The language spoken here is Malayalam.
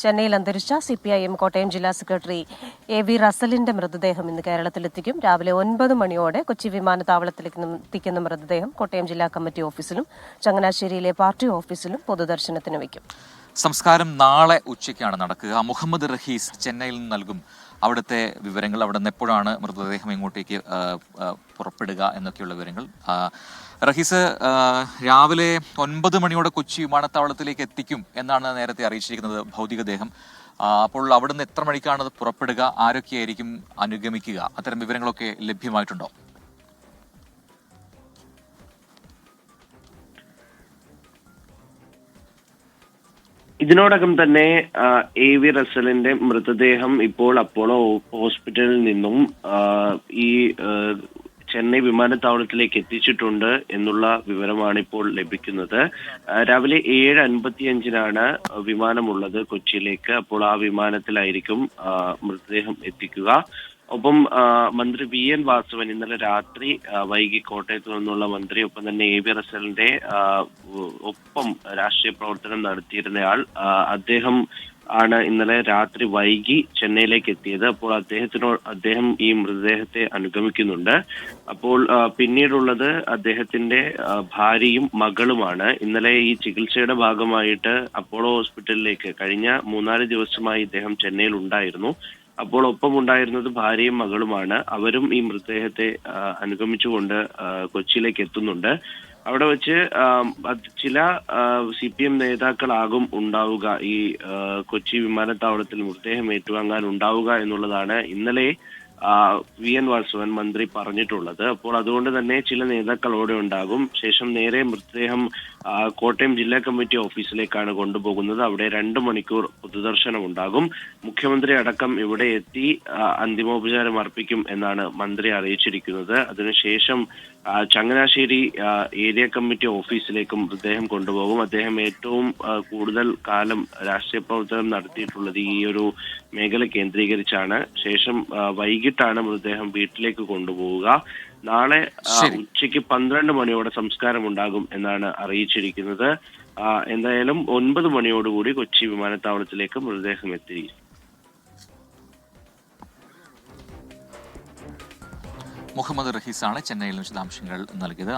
ചെന്നൈയിൽ അന്തരിച്ച CPIM കോട്ടയം ജില്ലാ സെക്രട്ടറി AV റസലിന്റെ മൃതദേഹം ഇന്ന് കേരളത്തിലെത്തിക്കും. രാവിലെ 9 മണിയോടെ കൊച്ചി വിമാനത്താവളത്തിലേക്ക് എത്തിക്കുന്ന മൃതദേഹം കോട്ടയം ജില്ലാ കമ്മിറ്റി ഓഫീസിലും ചങ്ങനാശ്ശേരിയിലെ പാർട്ടി ഓഫീസിലും പൊതുദർശനത്തിന് വയ്ക്കും. സംസ്കാരം നാളെ ഉച്ചയ്ക്കാണ് നടക്കുക. മുഹമ്മദ് റഹീസ് ചെന്നൈയിൽ നിന്ന് നൽകും അവിടുത്തെ വിവരങ്ങൾ. അവിടെ നിന്ന് എപ്പോഴാണ് മൃതദേഹം ഇങ്ങോട്ടേക്ക് പുറപ്പെടുക എന്നൊക്കെയുള്ള വിവരങ്ങൾ. റഹീസ് രാവിലെ 9 മണിയോടെ കൊച്ചി വിമാനത്താവളത്തിലേക്ക് എത്തിക്കും എന്നാണ് നേരത്തെ അറിയിച്ചിരിക്കുന്നത് ഭൗതികദേഹം. അപ്പോൾ അവിടുന്ന് എത്ര മണിക്കാണ് അത് പുറപ്പെടുക, ആരൊക്കെയായിരിക്കും അനുഗമിക്കുക, അത്തരം വിവരങ്ങളൊക്കെ ലഭ്യമായിട്ടുണ്ടോ? ഇതിനോടകം തന്നെ AV റസലിന്റെ മൃതദേഹം ഇപ്പോൾ അപ്പോളോ ഹോസ്പിറ്റലിൽ നിന്നും ഈ ചെന്നൈ വിമാനത്താവളത്തിലേക്ക് എത്തിച്ചിട്ടുണ്ട് എന്നുള്ള വിവരമാണ് ഇപ്പോൾ ലഭിക്കുന്നത്. രാവിലെ 7:55 വിമാനമുള്ളത് കൊച്ചിയിലേക്ക്. അപ്പോൾ ആ വിമാനത്തിലായിരിക്കും മൃതദേഹം എത്തിക്കുക. ഒപ്പം മന്ത്രി VN വാസവൻ ഇന്നലെ രാത്രി വൈകി കോട്ടയത്ത് നിന്നുള്ള മന്ത്രി, ഒപ്പം തന്നെ AV റസലിന്റെ ഒപ്പം രാഷ്ട്രീയ പ്രവർത്തനം നടത്തിയിരുന്നയാൾ, അദ്ദേഹം ആണ് ഇന്നലെ രാത്രി വൈകി ചെന്നൈയിലേക്ക് എത്തിയത്. അപ്പോൾ അദ്ദേഹം ഈ മൃതദേഹത്തെ അനുഗമിക്കുന്നുണ്ട്. അപ്പോൾ പിന്നീടുള്ളത് അദ്ദേഹത്തിന്റെ ഭാര്യയും മകളുമാണ്. ഇന്നലെ ഈ ചികിത്സയുടെ ഭാഗമായിട്ട് അപ്പോളോ ഹോസ്പിറ്റലിലേക്ക് കഴിഞ്ഞ 3-4 ദിവസമായി ഇദ്ദേഹം ചെന്നൈയിൽ ഉണ്ടായിരുന്നു. അപ്പോൾ ഒപ്പം ഉണ്ടായിരുന്നത് ഭാര്യയും മകളുമാണ്. അവരും ഈ മൃതദേഹത്തെ അനുഗമിച്ചുകൊണ്ട് കൊച്ചിയിലേക്ക് എത്തുന്നുണ്ട്. അവിടെ വെച്ച് ചില CPM നേതാക്കളാകും ഉണ്ടാവുക ഈ കൊച്ചി വിമാനത്താവളത്തിൽ മൃതദേഹം ഏറ്റുവാങ്ങാൻ ഉണ്ടാവുക എന്നുള്ളതാണ് ഇന്നലെ VN വാസവൻ മന്ത്രി പറഞ്ഞിട്ടുള്ളത്. അപ്പോൾ അതുകൊണ്ട് തന്നെ ചില നേതാക്കൾ അവിടെ ഉണ്ടാകും. ശേഷം നേരെ മൃതദേഹം കോട്ടയം ജില്ലാ കമ്മിറ്റി ഓഫീസിലേക്കാണ് കൊണ്ടുപോകുന്നത്. അവിടെ 2 മണിക്കൂർ പൊതുദർശനം ഉണ്ടാകും. മുഖ്യമന്ത്രി അടക്കം ഇവിടെ എത്തി അന്തിമോപചാരം അർപ്പിക്കും എന്നാണ് മന്ത്രി അറിയിച്ചിരിക്കുന്നത്. അതിനുശേഷം ചങ്ങനാശ്ശേരി ഏരിയ കമ്മിറ്റി ഓഫീസിലേക്കും മൃതദേഹം കൊണ്ടുപോകും. അദ്ദേഹം ഏറ്റവും കൂടുതൽ കാലം രാഷ്ട്രീയ പ്രവർത്തനം നടത്തിയിട്ടുള്ളത് ഈ ഒരു മേഖല കേന്ദ്രീകരിച്ചാണ്. ശേഷം വൈകിട്ടാണ് മൃതദേഹം വീട്ടിലേക്ക് കൊണ്ടുപോവുക. നാളെ ഉച്ചയ്ക്ക് 12 മണിയോടെ സംസ്കാരം ഉണ്ടാകും എന്നാണ് അറിയിച്ചിരിക്കുന്നത്. എന്തായാലും 9 മണിയോടുകൂടി കൊച്ചി വിമാനത്താവളത്തിലേക്ക് മൃതദേഹം എത്തി. മുഹമ്മദ് റഹീസാണ് ചെന്നൈയിൽ വിശദാംശങ്ങൾ നൽകിയത്.